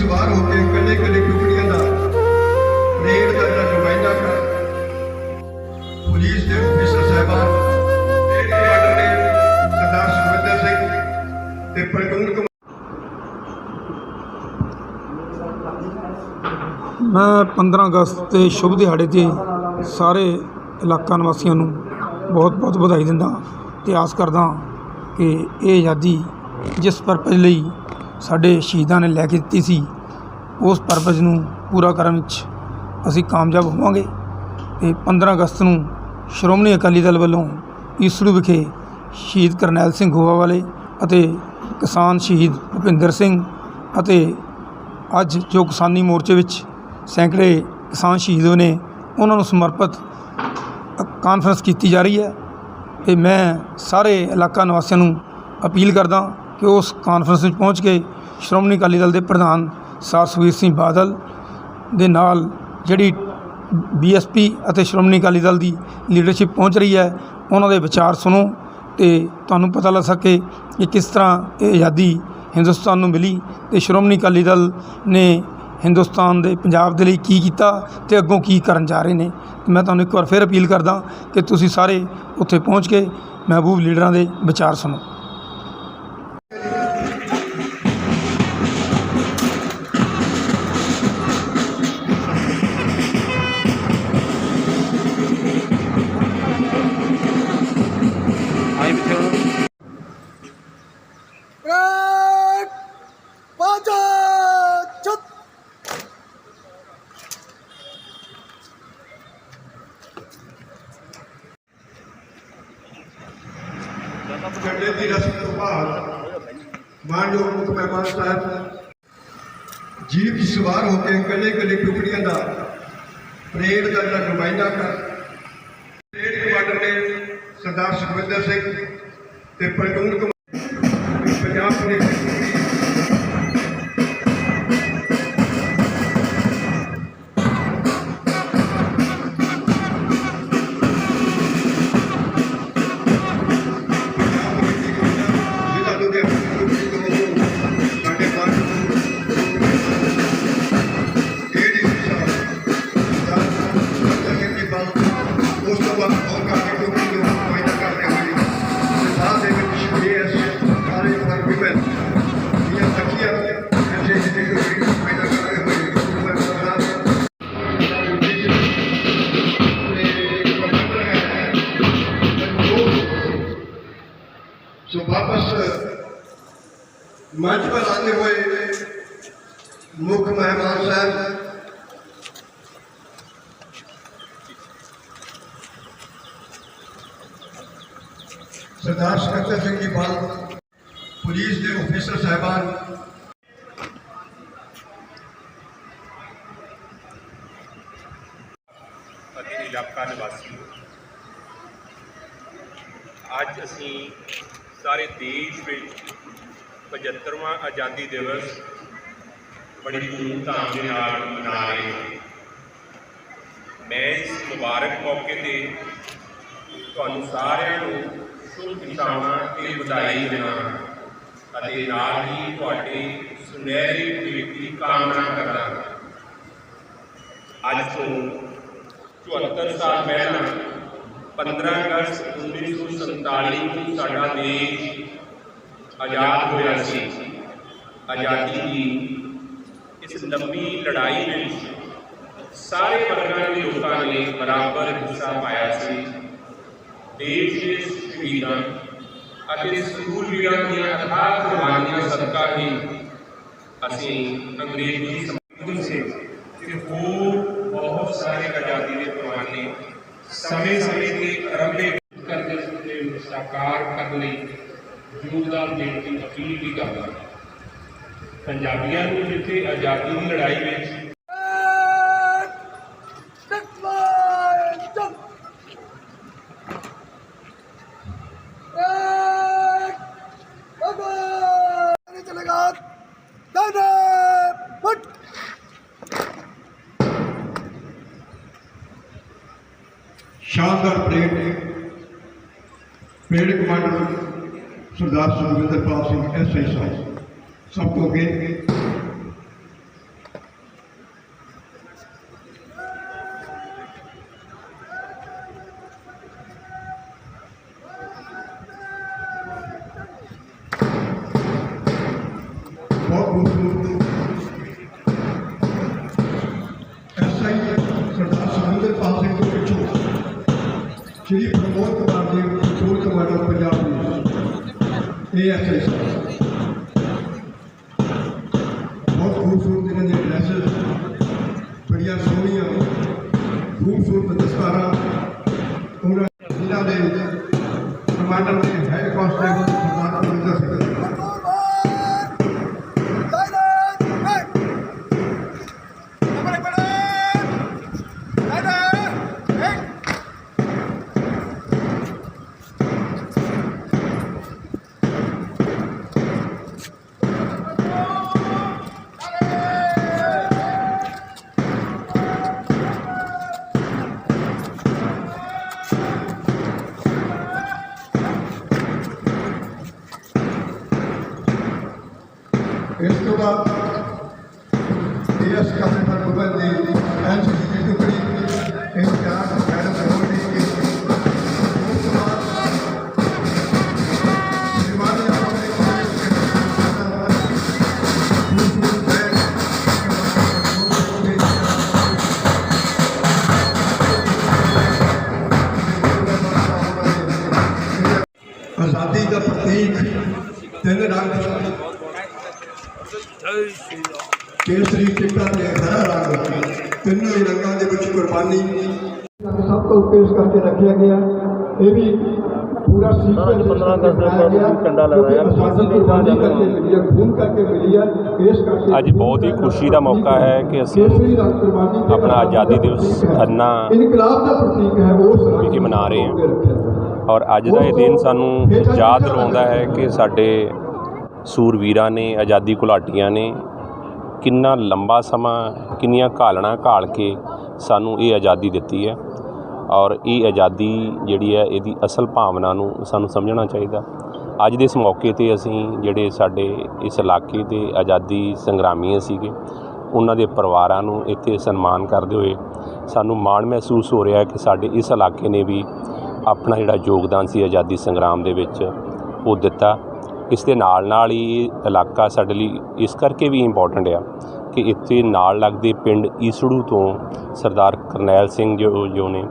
सवार होकर कले कले टुकड़ियां का परेड का नुमाइंदा कर पुलिस के ऑफिसर साहबान परेड कमांडर ने सरदार सुखविंदर सिंह ते प्लटून मैं 15 अगस्त के शुभ दिहाड़े से सारे इलाका निवासियों को बहुत बहुत बधाई दिंदा ते आस करदा कि ये आज़ादी जिस परपज़ लई साडे शहीदां ने लैके दित्ती सी उस परपज़ नूं पूरा करन विच असीं कामयाब होवांगे। ते 15 अगस्त नूं श्रोमणी अकाली दल वल्लों ईसड़ू विखे शहीद करनैल सिंह गोवा वाले अते किसान शहीद भुपिंदर सिंह अते अज जो किसानी मोर्चे विच सैकड़े किसान शहीद होए ने उन्होंने समर्पित कानफ्रेंस की जा रही है। तो मैं सारे इलाका निवासियों को अपील करदा कि उस कानफ्रेंस में पहुँच के श्रोमणी अकाली दल के प्रधान सर सुखबीर सिंह बादल दे नाल जिहड़ी BSP अते श्रोमणी अकाली दल की लीडरशिप पहुँच रही है उन्होंने विचार सुनो तो तुहानूं पता लग सके कि किस तरह ये आज़ादी हिंदुस्तान नूं मिली तो श्रोमणी अकाली दल ने हिंदुस्तान दे पंजाब दे लई की कीता ते अग्गों की करन जा रहे ने। मैं तुहानूं एक बार फिर अपील करदा कि तुसीं सारे उत्थे पहुँच के महबूब लीडरां दे विचार सुनो। झंडे की रस्म तो बाद मानयोग मुख मेहमान साहब जीप सवार होकर कले कले टुकड़ियां का परेड का नुमाइंदा कर परेड कमांडर ने सरदार सुखविंदर सिंह ते प्लटून पंजाब पुलिस सो वापस मंच पर आते हुए मुख्य मेहमान साहब सरदार सुखविंदर सिंह जी बादल पुलिस के ऑफिसर साहबान इलाका निवासी अज असी सारे देश में 75वां आज़ादी दिवस बड़ी धूमधाम के नाल मना रहे हैं। मैं इस मुबारक मौके पर तुहानूं सारिआं नूं शुभ इच्छावां ते बधाई देना अते नाल ही तुहाडे सुनहरे भविख की कामना करदा। अज तो 74 साल पहला 15 अगस्त 1947 को साडा देश आज़ाद होया सी। आज़ादी की इस लंबी लड़ाई में सारे वर्गों के लोगों ने बराबर हिस्सा पाया सी। देश के शहीदां अते सूरवीरां दीआं अथाह कुर्बानियां सदका ही असीं अंग्रेजी समझ से कि होर बहुत सारे आज़ादी के परवाने समय समय के अरंभे करते साकार करने योगदान देने की अपील भी करता। पंजाबियों को जिथे आज़ादी की लड़ाई में शानदार परेड परेड कमांडर सरदार सुखविंदर सिंह SI साहब सब को अगे श्री प्रमोद कुमार जी फूल कमांडर पंजाब पुलिस ASI बहुत खूबसूरत इन्होंने ड्रेसिस बड़िया सोहनिया खूबसूरत दस्तारा उन्होंने जिन्होंने कमांडर ने हेड कांस्टेबल सरदार अमरिंदर सिंह इस तो बाद AS काफिफर मुगल ने NCC की टुकड़ी इंचार्ज मैडम गौरी के आज़ादी का प्रतीक तीन रंग केसरी चिट्टा ते हरा रंग तीनों ही रंगों के विच कुर्बानी सब तो पेश करके रखा गया। ये भी पूरा सीक्वेंस 15 अगस्त ਦੇ ਝੰਡਾ ਲਹਿਰਾਇਆ खून करके मिली है पेश करके ਅੱਜ ਬਹੁਤ ਹੀ ਖੁਸ਼ੀ ਦਾ ਮੌਕਾ ਹੈ ਕਿ ਅਸੀਂ ਆਪਣਾ ਆਜ਼ਾਦੀ ਦਿਵਸ ਖੰਨਾ इनकलाब का प्रतीक है वो ਵਿਖੇ ਮਨਾ ਰਹੇ ਹਾਂ ਔਰ ਅੱਜ ਦਾ ਇਹ ਦਿਨ ਸਾਨੂੰ ਯਾਦ ਦਿਲਾਉਂਦਾ ਹੈ ਕਿ ਸਾਡੇ ਸੂਰਵੀਰਾਂ ਨੇ ਆਜ਼ਾਦੀ ਘੁਲਾਟੀਆਂ ਨੇ ਕਿੰਨਾ ਲੰਬਾ ਸਮਾਂ ਕਿੰਨੀਆਂ ਘਾਲਣਾ ਘਾਲ ਕੇ ਸਾਨੂੰ ਇਹ ਆਜ਼ਾਦੀ ਦਿੱਤੀ ਹੈ ਔਰ ਇਹ ਆਜ਼ਾਦੀ ਜਿਹੜੀ ਹੈ ਇਹਦੀ ਅਸਲ ਭਾਵਨਾ ਨੂੰ ਸਾਨੂੰ ਸਮਝਣਾ ਚਾਹੀਦਾ। ਅੱਜ ਦੇ ਇਸ ਮੌਕੇ 'ਤੇ ਅਸੀਂ ਜਿਹੜੇ ਸਾਡੇ ਇਸ ਇਲਾਕੇ ਦੇ ਆਜ਼ਾਦੀ ਸੰਗਰਾਮੀ ਸੀਗੇ ਉਹਨਾਂ ਦੇ ਪਰਿਵਾਰਾਂ ਨੂੰ ਇੱਥੇ ਸਨਮਾਨ ਕਰਦੇ ਹੋਏ ਸਾਨੂੰ ਮਾਣ ਮਹਿਸੂਸ ਹੋ ਰਿਹਾ ਕਿ ਸਾਡੇ ਇਸ ਇਲਾਕੇ ਨੇ ਵੀ ਆਪਣਾ ਜਿਹੜਾ ਯੋਗਦਾਨ ਸੀ ਆਜ਼ਾਦੀ ਸੰਗਰਾਮ ਦੇ ਵਿੱਚ ਉਹ ਦਿੱਤਾ। ਇਸ ਦੇ ਨਾਲ ਹੀ ਇਹ ਇਲਾਕਾ ਸਾਡੇ ਲਈ ਇਸ ਕਰਕੇ ਵੀ ਇੰਪੋਰਟੈਂਟ ਆ ਕਿ ਇੱਥੇ ਨਾਲ ਲੱਗਦੇ ਪਿੰਡ ਈਸੜੂ ਤੋਂ ਸਰਦਾਰ ਕਰਨੈਲ ਸਿੰਘ ਜੋ ਨੇ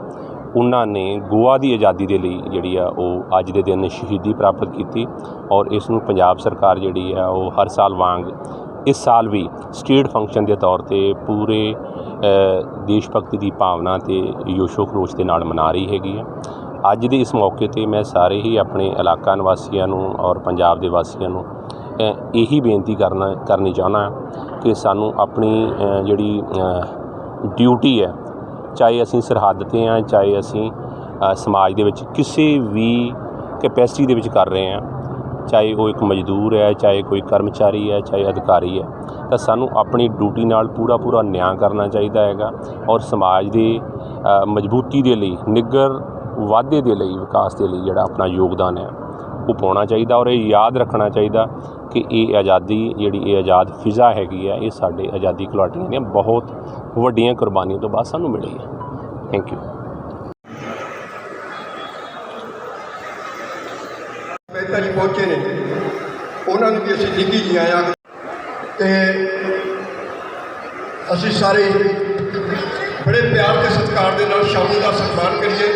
ਉਹਨਾਂ ਨੇ ਗੋਆ ਦੀ ਆਜ਼ਾਦੀ ਦੇ ਲਈ ਜਿਹੜੀ ਆ ਉਹ ਅੱਜ ਦੇ ਦਿਨ ਸ਼ਹੀਦੀ ਪ੍ਰਾਪਤ ਕੀਤੀ ਔਰ ਇਸ ਨੂੰ ਪੰਜਾਬ ਸਰਕਾਰ ਜਿਹੜੀ ਆ ਉਹ ਹਰ ਸਾਲ ਵਾਂਗ ਇਸ ਸਾਲ ਵੀ ਸਟੇਟ ਫੰਕਸ਼ਨ ਦੇ ਤੌਰ 'ਤੇ ਪੂਰੇ ਦੇਸ਼ ਭਗਤੀ ਦੀ ਭਾਵਨਾ ਅਤੇ ਜੋਸ਼ੋ ਖਰੋਸ਼ ਦੇ ਨਾਲ ਮਨਾ ਰਹੀ ਹੈਗੀ ਆ। ਅੱਜ ਦੇ ਇਸ ਮੌਕੇ 'ਤੇ ਮੈਂ ਸਾਰੇ ਹੀ ਆਪਣੇ ਇਲਾਕਾ ਨਿਵਾਸੀਆਂ ਨੂੰ ਔਰ ਪੰਜਾਬ ਦੇ ਵਾਸੀਆਂ ਨੂੰ ਇਹੀ ਬੇਨਤੀ ਕਰਨੀ ਚਾਹੁੰਦਾ ਕਿ ਸਾਨੂੰ ਆਪਣੀ ਜਿਹੜੀ ਡਿਊਟੀ ਹੈ ਚਾਹੇ ਅਸੀਂ ਸਰਹੱਦ 'ਤੇ ਹਾਂ ਚਾਹੇ ਅਸੀਂ ਸਮਾਜ ਦੇ ਵਿੱਚ ਕਿਸੇ ਵੀ ਕੈਪੈਸਿਟੀ ਦੇ ਵਿੱਚ ਕਰ ਰਹੇ ਹਾਂ ਚਾਹੇ ਉਹ ਇੱਕ ਮਜ਼ਦੂਰ ਹੈ ਚਾਹੇ ਕੋਈ ਕਰਮਚਾਰੀ ਹੈ ਚਾਹੇ ਅਧਿਕਾਰੀ ਹੈ ਤਾਂ ਸਾਨੂੰ ਆਪਣੀ ਡਿਊਟੀ ਨਾਲ ਪੂਰਾ ਨਿਆਂ ਕਰਨਾ ਚਾਹੀਦਾ ਹੈਗਾ ਔਰ ਸਮਾਜ ਦੀ ਮਜ਼ਬੂਤੀ ਦੇ ਲਈ ਨਿੱਘਰ ਵਾਧੇ ਦੇ ਲਈ ਵਿਕਾਸ ਦੇ ਲਈ ਜਿਹੜਾ ਆਪਣਾ ਯੋਗਦਾਨ ਹੈ ਉਹ ਪਾਉਣਾ ਚਾਹੀਦਾ ਔਰ ਇਹ ਯਾਦ ਰੱਖਣਾ ਚਾਹੀਦਾ ਕਿ ਇਹ ਆਜ਼ਾਦੀ ਜਿਹੜੀ ਇਹ ਆਜ਼ਾਦ ਫਿਜ਼ਾ ਹੈਗੀ ਆ ਇਹ ਸਾਡੇ ਆਜ਼ਾਦੀ ਘੁਲਾਟੀਆਂ ਦੀਆਂ ਬਹੁਤ ਵੱਡੀਆਂ ਕੁਰਬਾਨੀਆਂ ਤੋਂ ਬਾਅਦ ਸਾਨੂੰ ਮਿਲੀ ਹੈ। Thank you. ਮਹਿਤਾ ਜੀ ਪਹੁੰਚੇ ਨੇ ਉਹਨਾਂ ਨੂੰ ਵੀ ਅਸੀਂ ਨਿੱਘੀ ਜੀ ਆਇਆ ਤੇ ਅਸੀਂ ਸਾਰੇ ਬੜੇ ਪਿਆਰ ਤੇ ਸਤਿਕਾਰ ਦੇ ਨਾਲ ਸ਼ਾਮੀ ਦਾ ਸਨਮਾਨ ਕਰੀਏ।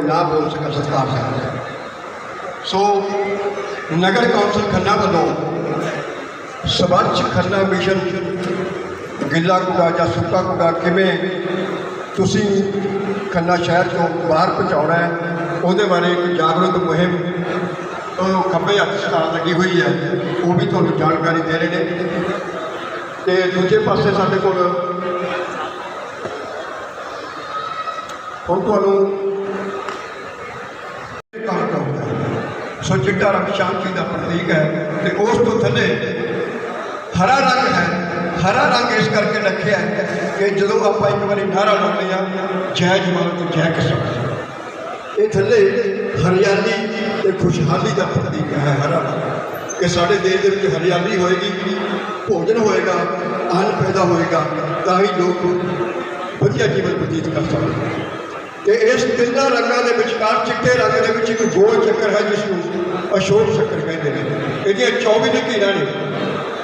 ना बोल सत्कार सकते हैं। सो नगर कौंसल खन्ना वालों स्वच्छ खन्ना मिशन गिला कूड़ा या सुक्का कूड़ा किवें तुसीं खन्ना शहर चों बाहर पहुँचाना है, उहदे बारे एक जागरूक मुहिम तो खब्बे हत्थ सरकार लगी हुई है, वो भी तुहानूं जानकारी दे रहे हैं। तो दूजे पासे साडे कोल हुण तुहानूं कणक आउंदा है। सो चिट्टा रंग शांति का प्रतीक है, तो उस तो थले हरा रंग है। हरा रंग इस करके रखा है कि जो आप एक बार नारा लाने जय जवान तो जय किसान, ये थले हरियाली तो खुशहाली का प्रतीक है हरा रंग, कि साढ़े देश के हरियाली होएगी, भोजन होएगा, अन्न पैदा होएगा, तो ही लोग वधिया जीवन व्यतीत कर सकते। तो इस तिना रंगों के विचकार चिट्टे रंग के एक गोल चक्कर है जिसको अशोक चक्कर कहते हैं। ये 24 लकीरां ने,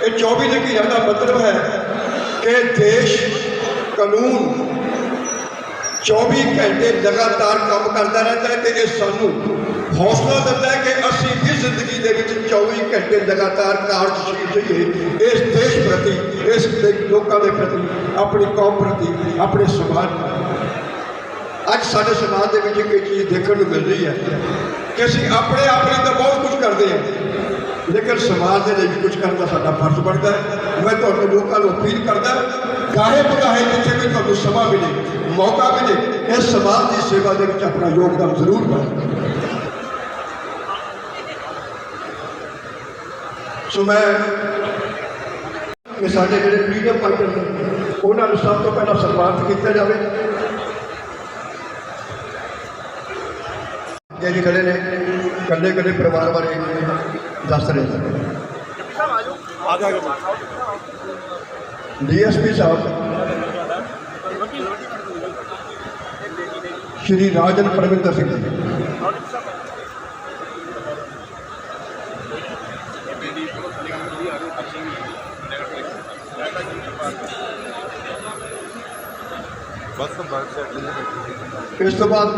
ये 24 लकीरां का मतलब है कि देश कानून 24 घंटे लगातार काम करता रहता है। तो यह सानू हौसला दिता है कि असी भी जिंदगी के 24 घंटे लगातार कार्यशील रहिए इस देश प्रति, इस लोगों के प्रति, अपनी कौम प्रति, अपने समाज। अज साडे समाज के एक चीज़ देखने को मिल रही है कि असीं अपने आप लिए तो बहुत कुछ करते हैं, लेकिन समाज के लिए कुछ करना साडा फर्ज बनता है। मैं तो लोगों को अपील करता गाहे बगाहे जिथे भी तुहानूं समा मिले, मौका मिले, इस समाज की सेवा के विच अपना योगदान जरूर पाओ। सो मैं साडे जिहड़े फ्रीडम फाइटर ने उन्होंने सब तो पहला सन्मानित किया जाए। जी खड़े ने कल्ले कल्ले परिवार बारे दस रहे हैं। DSP साहब श्री राजन परविंदर सिंह जी, इस तो बाद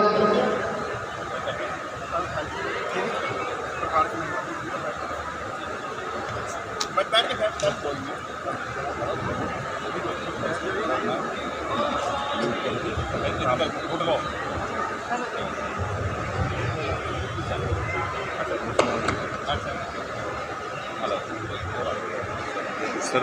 सर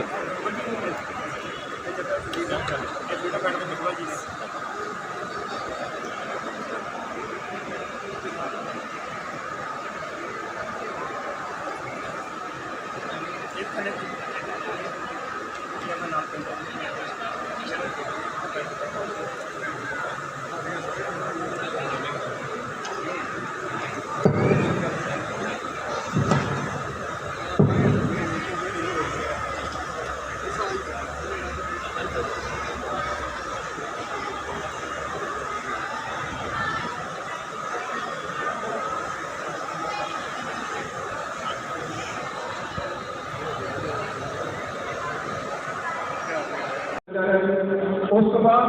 उस तो बाद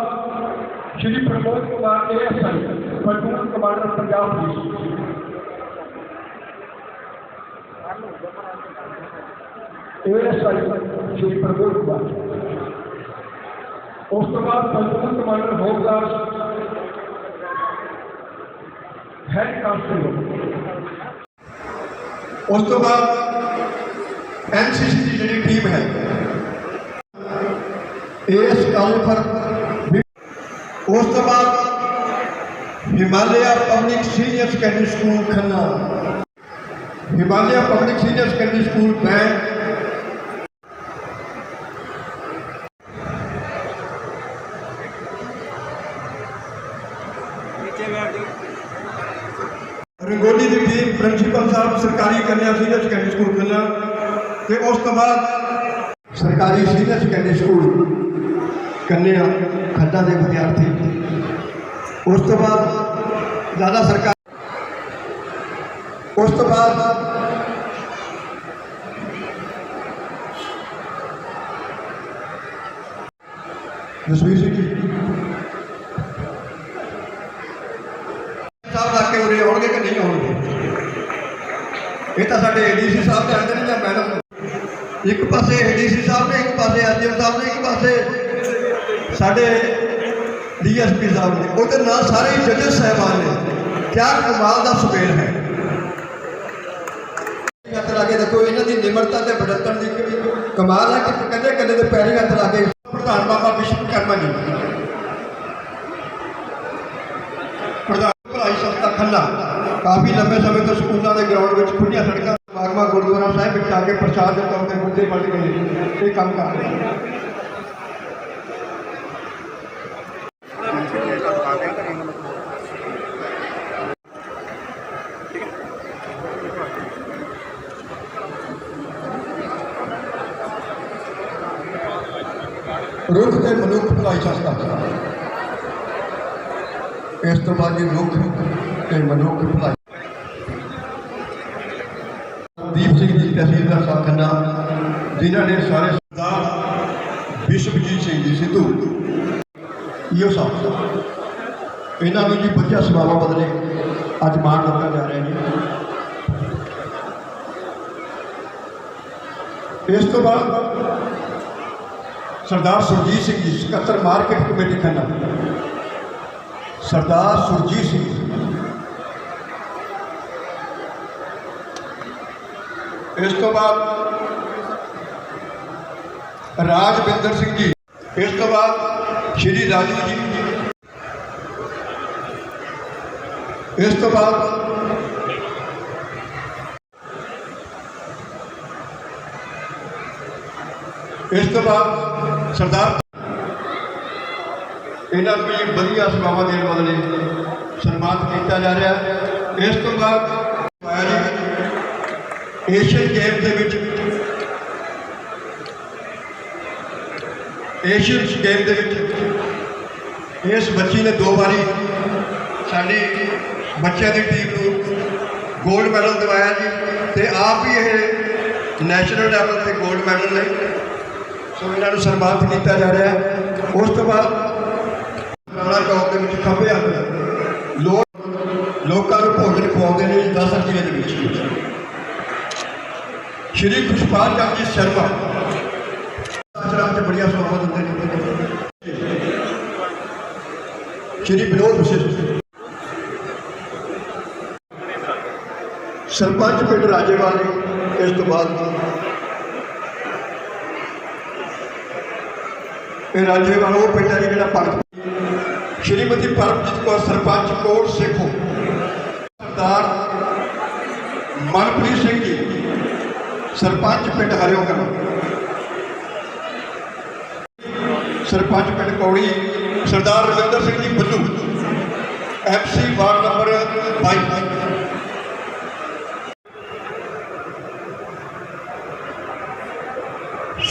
Shri Pramod Kumar ASI प्लटून commander Punjab police, ASI Shri Pramod Kumar. उस तो बाद प्लटून कमांडर होमगार्ड हेड कांस्टेबल। उस तो बाद NCC की जी टीम है AS कालीफर। उस तो बाद Himalaya public senior secondary school Khanna, Himalaya public senior secondary school bank, rangoli की टीम प्रिंसीपल साहब सरकारी कन्या सीनियर सेकेंडरी स्कूल खन्ना। तो उस तो बाद सरकारी सीनियर सेकेंडरी स्कूल कन्या खन्ना के विद्यार्थी। उस तो बाद ज़्यादा सरकार, उस तो बाद जसवीर सिंह जी साहब ਇਹ ਤਾਂ ਸਾਡੇ ਏਡੀਸੀ ਸਾਹਿਬ ਜਾਣਦੇ ਨੇ ਜਾਂ ਮੈਡਮ। ਇੱਕ ਪਾਸੇ ਏਡੀਸੀ ਸਾਹਿਬ ਨੇ, ਇੱਕ ਪਾਸੇ ਐਸਡੀਐਮ ਸਾਹਿਬ ਨੇ, ਇੱਕ ਪਾਸੇ ਸਾਡੇ ਡੀਐਸਪੀ ਸਾਹਿਬ ਨੇ, ਉਹਦੇ ਨਾਲ ਸਾਰੇ ਜੱਜ ਸਾਹਿਬਾਨ ਨੇ। ਕਿਆ ਕਮਾਲ ਦਾ ਸੁਮੇਲ ਹੈ। ਹੱਥ ਲਾ ਕੇ ਦੇਖੋ ਇਹਨਾਂ ਦੀ ਨਿਮਰਤਾ ਤੇ ਬੜਤਣ ਦੀ ਕਮਾਲ ਹੈ ਕਿ ਕਦੇ ਕਦੇ ਦੇ ਪੈਰੀ ਹੱਥ ਲਾ ਕੇ ਪ੍ਰਧਾਨ ਬਾਬਾ ਵਿਸ਼ਵਕਰਮਾ ਜੀ, ਪ੍ਰਧਾਨ ਭਲਾਈ ਸੰਸਥਾ ਖੰਨਾ, ਕਾਫੀ ਲੰਬੇ ਸਮੇਂ ਤੋਂ ਸਕੂਲਾਂ ਦੇ ਗਰਾਊਂਡ ਵਿੱਚ ਖੁੱਲ੍ਹੀਆਂ ਸੜਕਾਂ, ਸਮਾਗਮਾਂ ਗੁਰਦੁਆਰਾ ਸਾਹਿਬ ਵਿੱਚ ਆ ਕੇ ਪ੍ਰਸ਼ਾਦ ਦੇ ਤੌਰ ਤੇ ਮੁੱਦੇ ਬਣ ਗਏ ਇਹ ਕੰਮ ਕਰ ਰਹੇ ਹਨ। रुख ते मनुख भलाई संस्था, इस तो बाद रुख ते मनुख भलाई। दीप सिंह जी तहसीलदार साहब खन्ना, जिन्होंने सारे सरदार विश्वजीत सिंह जी सिद्धू यो साहब इन्होंने जी बढ़िया सेवावां बदले अज मान दिता जा रहा है। इस तो बाद सरदार सुरजीत सिंह जी सकत्तर मार्केट कमेटी खन्ना, सरदार सुरजीत सिंह इस तो बाद राजविंदर सिंह जी, इस तो बाद श्री राजू जी, इस तो बाद सरदार इन्हों भी वधिया सेवावां देने बदले सन्मानित किया जा रहा है। इस तो बाद एशियन गेम के इस बच्ची ने 2 बारी साडी बच्चों की टीम को गोल्ड मैडल दिवाया जी, तो आप भी ये नैशनल लैवल पर गोल्ड मैडल ने, सो इन्हों सन्मानित किया जा रहा है। उस तो बाद राणा चौक के खंभे लोगों को भोजन खवाते हैं 10 रुपये के। श्री खुशपाल चंद जी शर्मा आश्रम से बढ़िया सेवावां दिंदे ने। श्री विनोद वशिष्ठ सरपंच पिंड राजेवाल जी। इस तो बाद राजेवाल वो पिंड है जो भगत श्रीमती परमजीत कौर सरपंच कोट सिखो, सरदार मनप्रीत सिंह जी सरपंच पिंड हरिओगन, सरपंच पिंड Kaudi Sardar Ravinder Singh ji Ballu MC ward number 22,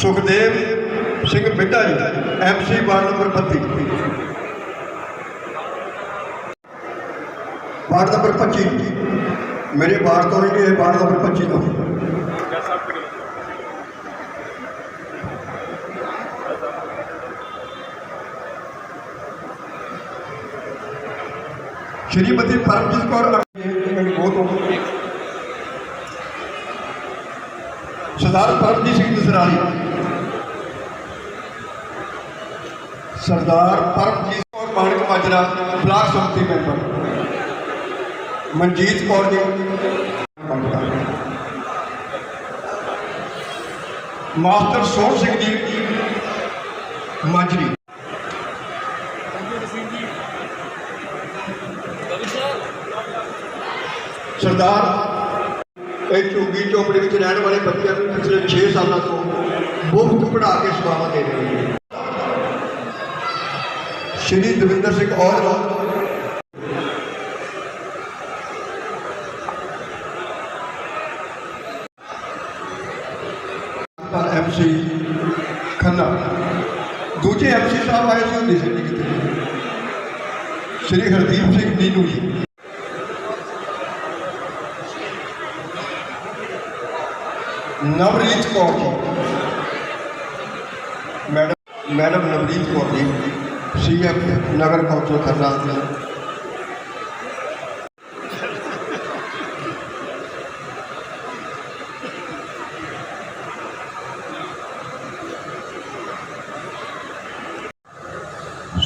Sukhdev Singh Bidda ji MC ward number 32, ward number 25 मेरे वार्ड तो नहीं है, वार्ड नंबर 25 तो श्रीमती परमजीत कौर सरदार परमजीत सिंह नसराली, सरदार परमजीत कौर माणक माजरा ब्लाक समिति मैंबर, मनजीत कौर जी मास्टर सोहन सिंह जी माजरी, सरदार झुग्गी झोपड़ी में रहने वाले बच्चों को पिछले 6 सालों तो मुफ्त पढ़ा के सेवावां दे रहे हैं। श्री दविंदर सिंह और MC खन्ना, दूजे MC साहब आए थे श्री हरदीप सिंह नीनू जी, नवरीत कौर जी मैडम नवरीत कौर जी CF नगर कौंसल खन्ना,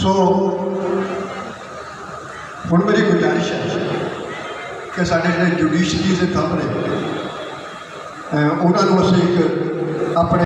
सो हुण मेरी गुजारिश है कि साडे जिहड़े जुडिशरी के थंब ने उन्होंने असीं एक अपने